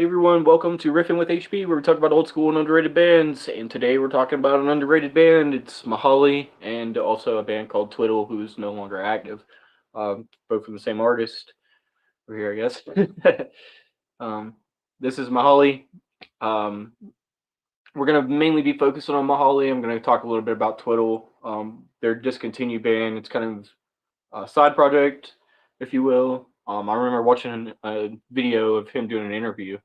Hey everyone, welcome to Riffin with HP, where we talk about old school and underrated bands. And today we're talking about an underrated band. It's Mahali, and also a band called Twiddle, who's no longer active. Both from the same artist. We're here, I guess. um, this is Mahali. Um, we're gonna mainly be focusing on Mahali. I'm gonna talk a little bit about Twiddle. Their discontinued band. It's kind of a side project, if you will. I remember watching a video of him doing an interview,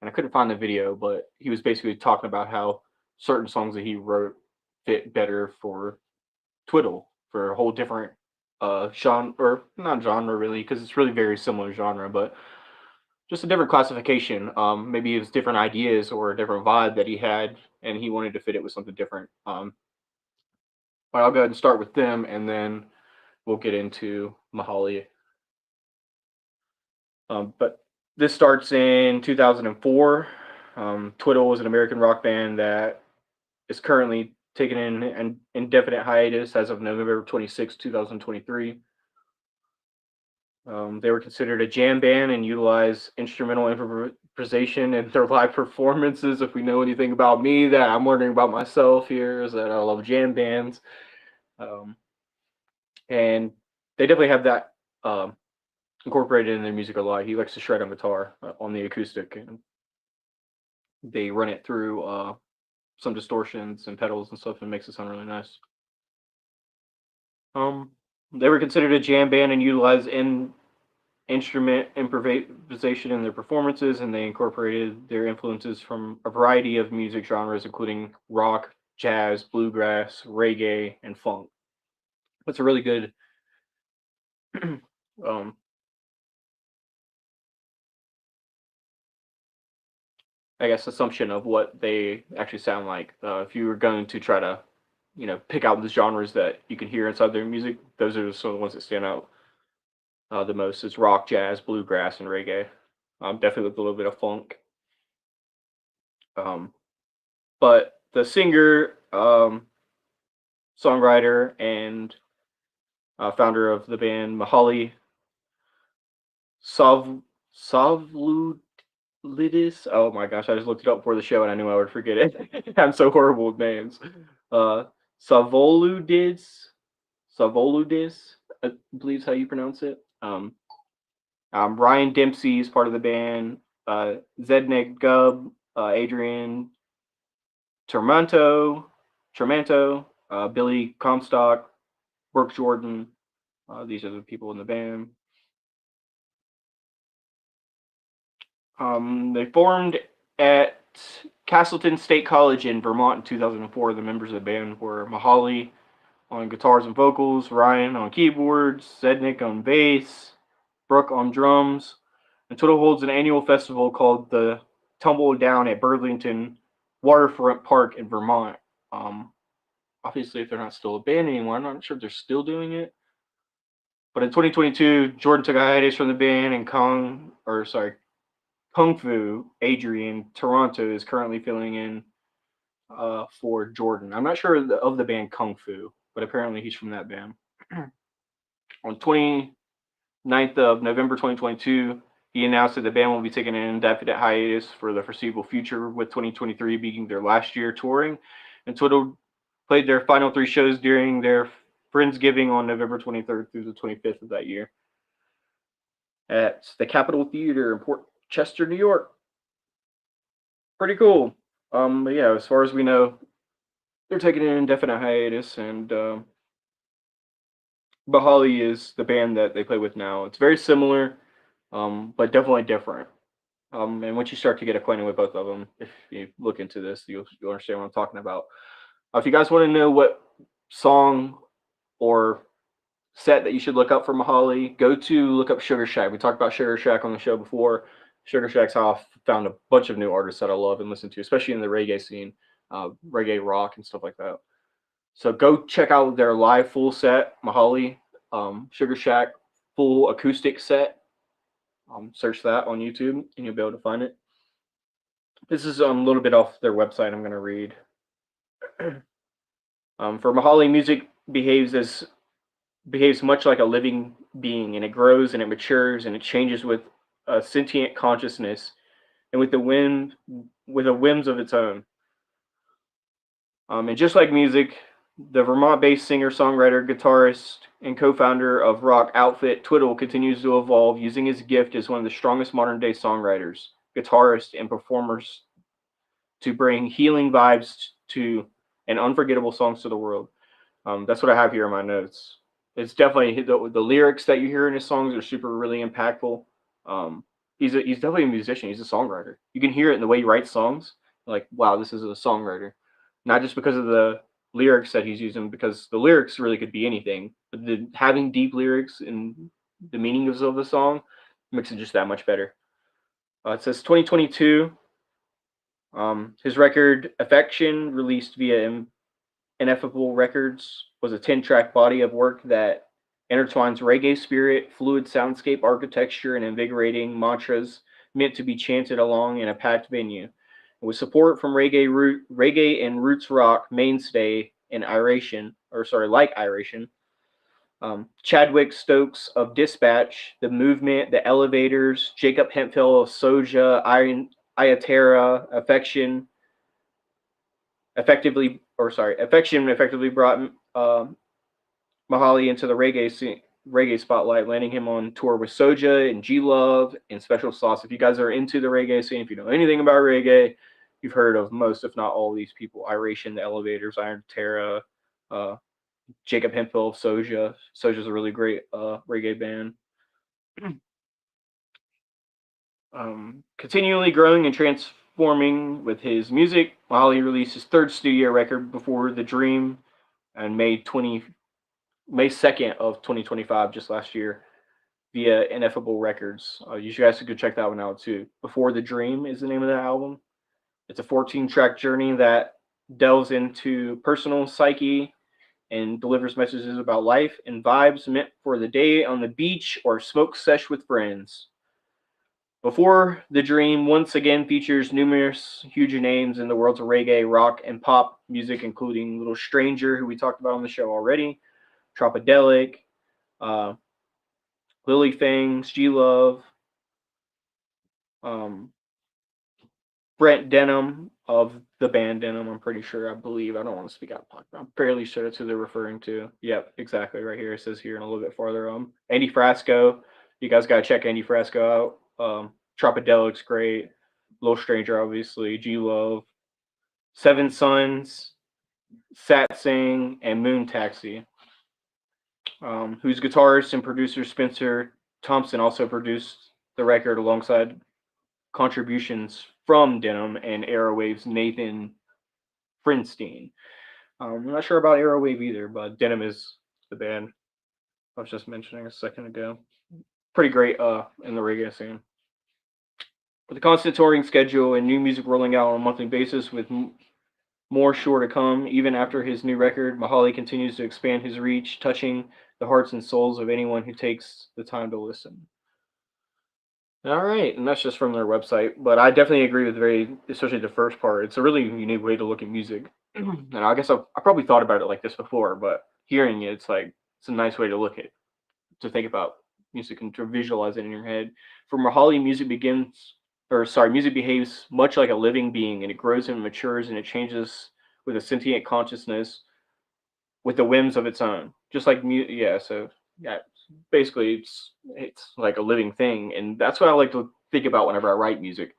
and I couldn't find the video, but he was basically talking about how certain songs that he wrote fit better for Twiddle, for a whole different genre, or not genre really, because it's really very similar genre, but just a different classification. Maybe it was different ideas or a different vibe that he had, and he wanted to fit it with something different. But I'll go ahead and start with them, and then we'll get into Mahali. But this starts in 2004. Twiddle was an American rock band that is currently taking an indefinite hiatus as of November 26, 2023. They were considered a jam band and utilize instrumental improvisation in their live performances. If we know anything about me, that I'm learning about myself here is that I love jam bands. Um, and they definitely have that incorporated in their music a lot. He likes to shred on guitar on the acoustic, and they run it through some distortions and pedals and stuff, and makes it sound really nice. Um, they were considered a jam band and utilized instrument improvisation in their performances, and they incorporated their influences from a variety of music genres, including rock, jazz, bluegrass, reggae, and funk. That's a really good um, I guess, assumption of what they actually sound like. If you were going to try to, pick out the genres that you can hear inside their music, those are some of the ones that stand out the most. Is rock, jazz, bluegrass, and reggae. Definitely with a little bit of funk. Um, but the singer, songwriter, and founder of the band, Mahali Sav Savludidis. Oh my gosh, I just looked it up before the show and I knew I would forget it. I'm so horrible with names. Uh, Savoludis, Savoludis, I believe is how you pronounce it. Ryan Dempsey is part of the band. Zednik Gubb, Adrian Tremanto, Billy Comstock, Brooke Jordan. These are the people in the band. They formed at Castleton State College in Vermont in 2004. The members of the band were Mahali on guitars and vocals, Ryan on keyboards, Zednik on bass, Brooke on drums. And Twiddle holds an annual festival called the Tumble Down at Burlington Waterfront Park in Vermont. Um, Obviously, if they're not still a band anymore, I'm not sure if they're still doing it. But in 2022, Jordan took a hiatus from the band, and Kung Fu Adrian Toronto is currently filling in for Jordan. I'm not sure of the band Kung Fu, but apparently he's from that band. On 29th of November 2022, he announced that the band will be taking an indefinite hiatus for the foreseeable future, with 2023 being their last year touring. And Twiddle played their final three shows during their Friendsgiving on November 23rd through the 25th of that year at the Capitol Theater in Port Chester, New York. Pretty cool. But yeah, as far as we know, they're taking an indefinite hiatus, and Bahali is the band that they play with now. It's very similar, but definitely different. And once you start to get acquainted with both of them, if you look into this, you'll understand what I'm talking about. If you guys want to know what song or set that you should look up for Mahali, go to look up Sugar Shack. We talked about Sugar Shack on the show before. Sugar Shack's how I found a bunch of new artists that I love and listen to, especially in the reggae scene, reggae rock and stuff like that. So go check out their live full set, Mahali, Sugar Shack full acoustic set. Search that on YouTube and you'll be able to find it. This is a little bit off their website. I'm going to read. For Mahali, music behaves much like a living being, and it grows and it matures and it changes with a sentient consciousness. and with the whims of its own. And just like music, the Vermont-based singer-songwriter, guitarist, and co-founder of rock outfit Twiddle continues to evolve, using his gift as one of the strongest modern-day songwriters, guitarists, and performers to bring healing vibes to and unforgettable songs to the world. That's what I have here in my notes. It's definitely the lyrics that you hear in his songs are super really impactful. Um, he's definitely a musician. He's a songwriter. You can hear it in the way he writes songs. Like, wow, this is a songwriter. Not just because of the lyrics that he's using, because the lyrics really could be anything. But having deep lyrics and the meanings of the song makes it just that much better. It says 2022. His record Affection, released via Ineffable Records, was a 10-track body of work that intertwines reggae spirit, fluid soundscape architecture, and invigorating mantras meant to be chanted along in a packed venue. With support from reggae and roots rock mainstay in Iration, Chadwick Stokes of Dispatch, The Movement, The Elevators, Jacob Hemphill of Soja, Iatera, Affection effectively brought Mahali into the reggae spotlight, landing him on tour with Soja and G Love and Special Sauce. If you guys are into the reggae scene, if you know anything about reggae, you've heard of most, if not all, of these people: Iration, The Elevators, Iron Terra, uh, Jacob Hemphill of Soja. Soja's a really great reggae band. Continually growing and transforming with his music, Mahali released his third studio record, Before the Dream, on May 2nd of 2025, just last year, via Ineffable Records. You guys should check that one out too. Before the Dream is the name of the album. It's a 14-track journey that delves into personal psyche and delivers messages about life and vibes meant for the day on the beach or smoke sesh with friends. Before the Dream once again features numerous huge names in the worlds of reggae, rock, and pop music, including Little Stranger, who we talked about on the show already, Tropodelic, uh, Lily Fangs, G Love, um, Brent Denham of the band Denham. I'm pretty sure, I believe. I don't want to speak out of pocket. I'm fairly sure that's who they're referring to. Yep, exactly. Right here it says here, and a little bit farther. Andy Frasco. You guys gotta check Andy Frasco out. Tropidelic's great. Little Stranger, obviously. G Love, Seven Sons, Sat Sing, and Moon Taxi. Whose guitarist and producer Spencer Thompson also produced the record alongside contributions from Denham and Aerowave's Nathan Frinstein. I'm not sure about Aerowave either, but Denham is the band I was just mentioning a second ago. Pretty great in the reggae scene. With a constant touring schedule and new music rolling out on a monthly basis, with more sure to come, even after his new record, Mahali continues to expand his reach, touching the hearts and souls of anyone who takes the time to listen. All right, and that's just from their website, but I definitely agree with especially the first part. It's a really unique way to look at music, and I guess I probably thought about it like this before, but hearing it, it's a nice way to look at to think about music and to visualize it in your head. For Mahali, music behaves much like a living being, and it grows and matures, and it changes with a sentient consciousness, with the whims of its own. Just like basically it's like a living thing, and that's what I like to think about whenever I write music.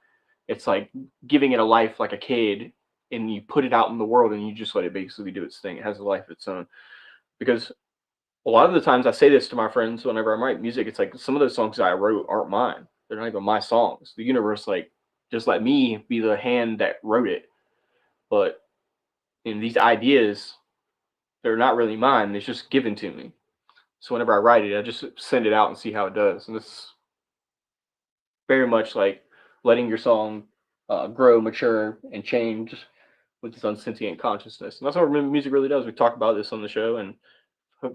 It's like giving it a life like a kid, and you put it out in the world, and you just let it basically do its thing. It has a life of its own. Because a lot of the times I say this to my friends whenever I write music, it's like some of those songs that I wrote aren't mine. They're not even my songs. The universe just let me be the hand that wrote it. But in these ideas, they're not really mine. It's just given to me. So whenever I write it, I just send it out and see how it does. And it's very much like letting your song grow, mature, and change with its unsentient consciousness. And that's what music really does. We talk about this on the show, and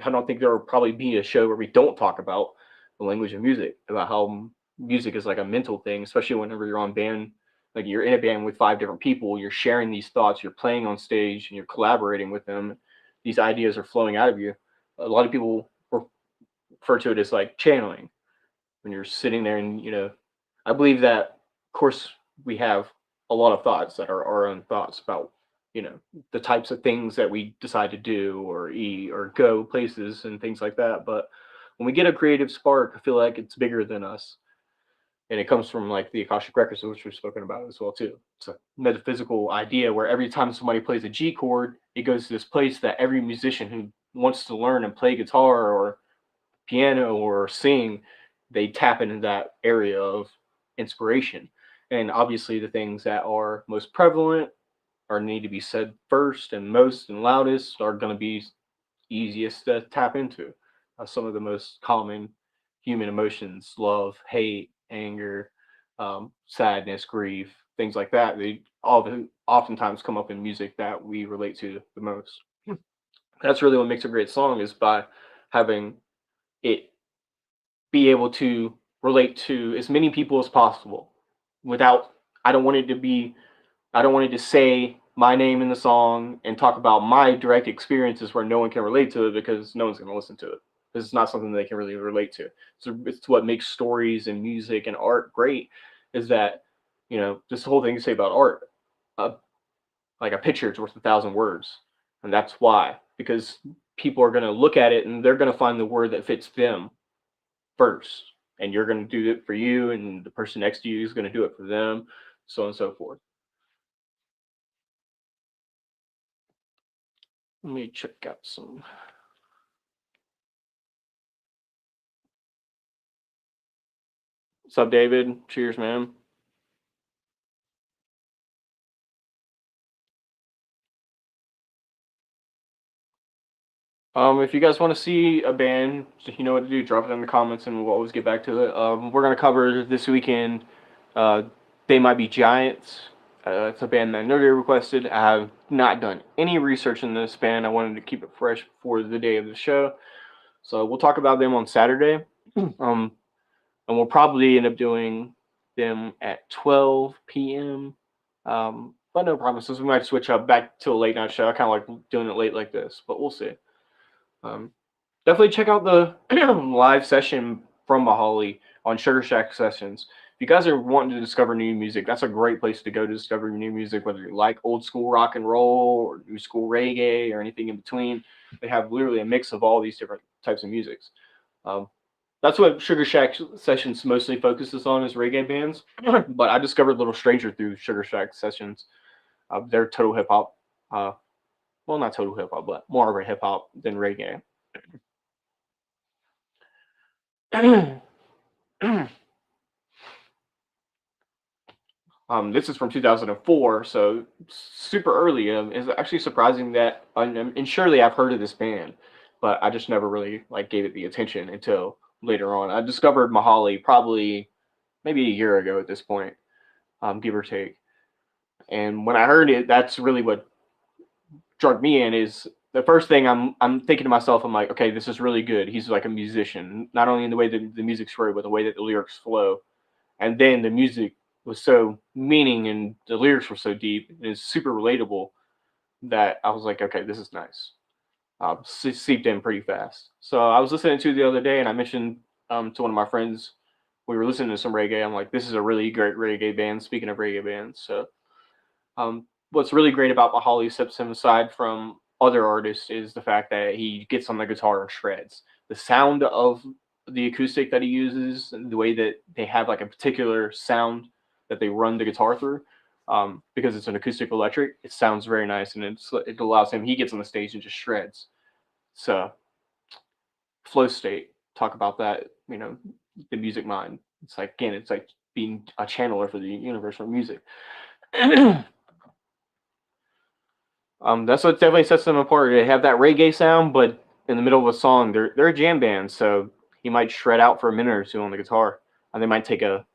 I don't think there will probably be a show where we don't talk about the language of music, about how music is like a mental thing, especially whenever you're on band. Like you're in a band with 5 different people, you're sharing these thoughts, you're playing on stage, and you're collaborating with them. These ideas are flowing out of you. A lot of people refer to it as like channeling when you're sitting there, and I believe that, of course, we have a lot of thoughts that are our own thoughts about, the types of things that we decide to do or eat or go places and things like that. But when we get a creative spark, I feel like it's bigger than us. And it comes from like the Akashic Records, which we've spoken about as well too. It's a metaphysical idea where every time somebody plays a G chord, it goes to this place that every musician who wants to learn and play guitar or piano or sing, they tap into that area of inspiration. And obviously, the things that are most prevalent or need to be said first and most and loudest are going to be easiest to tap into. Some of the most common human emotions: love, hate, anger, sadness, grief, things like that. They all oftentimes come up in music that we relate to the most. That's really what makes a great song, is by having it be able to relate to as many people as possible without, I don't want it to be, I don't want it to say my name in the song and talk about my direct experiences where no one can relate to it, because no one's going to listen to it. This is not something they can really relate to. So it's what makes stories and music and art great, is that, this whole thing you say about art, uh, like a picture is worth 1,000 words. And that's why, because people are going to look at it and they're going to find the word that fits them first, and you're going to do it for you, and the person next to you is going to do it for them, so on and so forth. Let me check out some. What's up, David? Cheers, man. If you guys want to see a band, you know what to do. Drop it in the comments, and we'll always get back to it. We're gonna cover this weekend. Uh, they Might Be Giants. It's a band that nobody requested. I have not done any research in this band. I wanted to keep it fresh before the day of the show, so we'll talk about them on Saturday. Um, and we'll probably end up doing them at 12 p.m. But no promises. We might switch up back to a late night show. I kind of like doing it late like this, but we'll see. Um, Definitely check out the live session from Mahali on Sugar Shack Sessions. If you guys are wanting to discover new music, that's a great place to go to discover new music, whether you like old school rock and roll or new school reggae or anything in between. They have literally a mix of all these different types of musics. Um, that's what Sugar Shack Sessions mostly focuses on, is reggae bands. But I discovered Little Stranger through Sugar Shack Sessions. They're total hip hop. Well, not total hip hop, but more of a hip hop than reggae. This is from 2004, so super early. It's actually surprising that, and surely I've heard of this band, but I just never really like gave it the attention until later on. I discovered Mahali probably maybe a year ago at this point, give or take. And when I heard it, that's really what drug me in. Is the first thing I'm thinking to myself, I'm like, okay, this is really good. He's like a musician, not only in the way that the music's written, but the way that the lyrics flow. And then the music was so meaning and the lyrics were so deep and it's super relatable, that I was like, okay, this is nice. Seeped in pretty fast. So I was listening to it the other day, and I mentioned to one of my friends, we were listening to some reggae. I'm like, this is a really great reggae band. Speaking of reggae bands, so what's really great about Mahali Simpson, aside from other artists, is the fact that he gets on the guitar and shreds. The sound of the acoustic that he uses, and the way that they have like a particular sound that they run the guitar through, because it's an acoustic electric, it sounds very nice, and it allows him. He gets on the stage and just shreds. So, flow state. Talk about that. The music mind. It's like, again, it's like being a channeler for the universal music. That's what definitely sets them apart. They have that reggae sound, but in the middle of a song, they're a jam band, so he might shred out for a minute or two on the guitar, and they might take a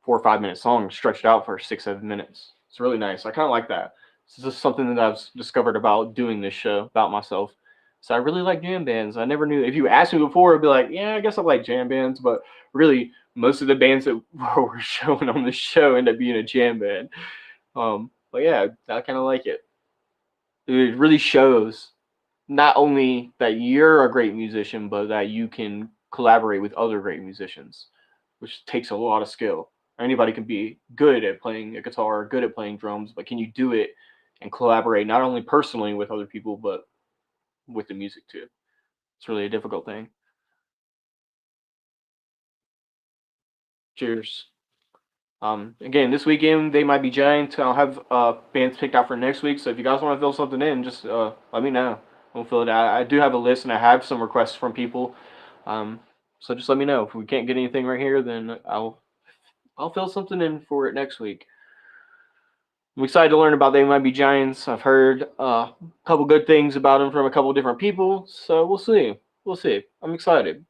4 or 5 minute song and stretch it out for 6, 7 minutes. It's really nice. I kind of like that. This is just something that I've discovered about doing this show about myself. So I really like jam bands. I never knew. If you asked me before, I'd be like, yeah, I guess I like jam bands, but really, most of the bands that were shown on the show end up being a jam band. But yeah, I kind of like it. It really shows not only that you're a great musician, but that you can collaborate with other great musicians, which takes a lot of skill. Anybody can be good at playing a guitar, good at playing drums, but can you do it and collaborate not only personally with other people, but with the music too? It's really a difficult thing. Cheers. Again, this weekend they might be giant. I'll have bands picked out for next week. So if you guys want to fill something in, just let me know. We'll fill it out. I do have a list, and I have some requests from people. Um, so just let me know. If we can't get anything right here, then I'll fill something in for it next week. I'm excited to learn about They Might Be Giants. I've heard a couple good things about them from a couple different people. So we'll see. We'll see. I'm excited.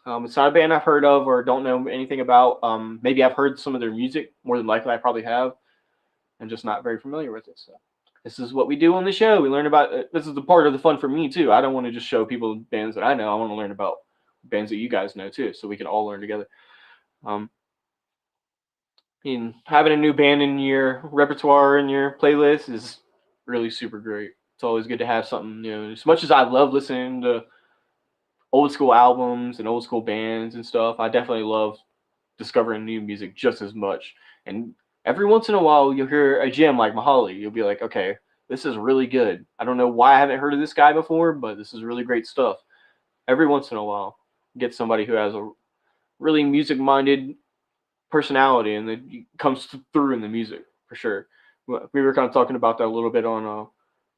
It's not a band I've heard of or don't know anything about. Maybe I've heard some of their music. More than likely, I probably have. I'm just not very familiar with it. So this is what we do on the show. We learn about. This is the part of the fun for me too. I don't want to just show people bands that I know. I want to learn about bands that you guys know too, so we can all learn together. Having a new band in your repertoire in your playlist is really super great. It's always good to have something new. As much as I love listening to old school albums and old school bands and stuff, I definitely love discovering new music just as much. And every once in a while, you'll hear a gem like Mahali. You'll be like, okay, this is really good. I don't know why I haven't heard of this guy before, but this is really great stuff. Every once in a while, get somebody who has a really music-minded personality and it comes through in the music for sure. We were kind of talking about that a little bit on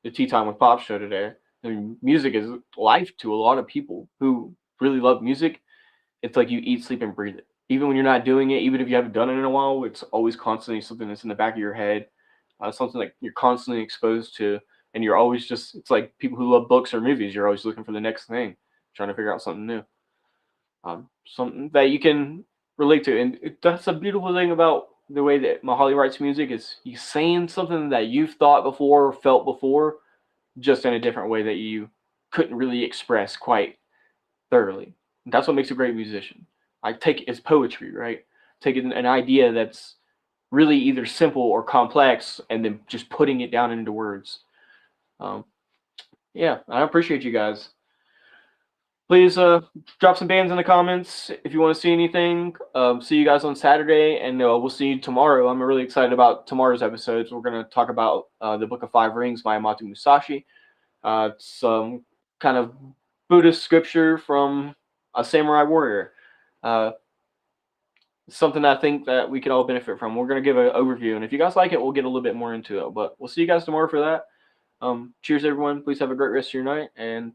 the Tea Time with Pop show today. I mean, music is life to a lot of people who really love music. It's like you eat, sleep, and breathe it. Even when you're not doing it, even if you haven't done it in a while, it's always constantly something that's in the back of your head, something like you're constantly exposed to, and you're always just, it's like people who love books or movies, you're always looking for the next thing, trying to figure out something new, something that you can relate to. And that's a beautiful thing about the way that Mahali writes music is he's saying something that you've thought before or felt before, just in a different way that you couldn't really express quite thoroughly. That's what makes a great musician. I take it as poetry, right? Take an idea that's really either simple or complex, and then just putting it down into words. Yeah, I appreciate you guys. Please drop some bands in the comments if you want to see anything. See you guys on Saturday, and we'll see you tomorrow. I'm really excited about tomorrow's episodes. We're going to talk about the Book of Five Rings by Yamato Musashi. It's some kind of Buddhist scripture from a samurai warrior. Something I think that we could all benefit from. We're going to give an overview, and if you guys like it, we'll get a little bit more into it. But we'll see you guys tomorrow for that. Cheers, everyone. Please have a great rest of your night, and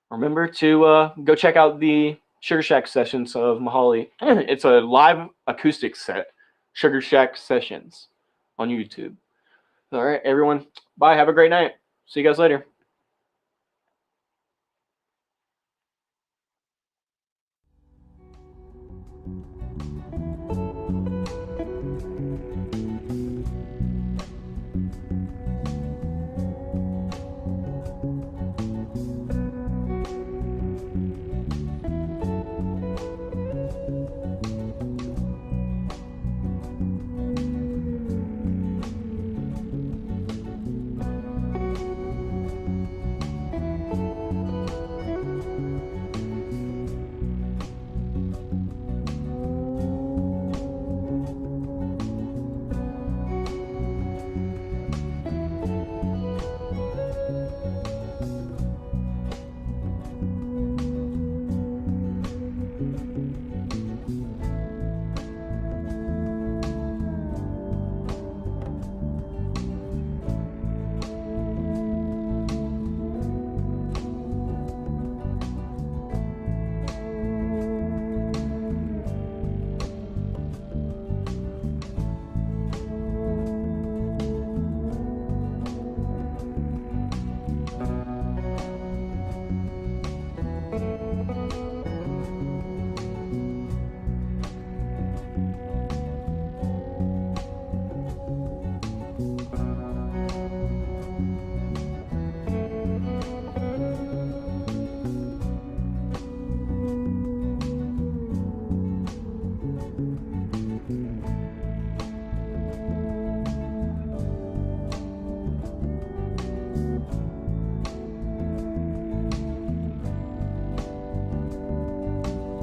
remember to go check out the Sugar Shack sessions of Mahali. It's a live acoustic set, Sugar Shack sessions on YouTube. All right, everyone. Bye. Have a great night. See you guys later.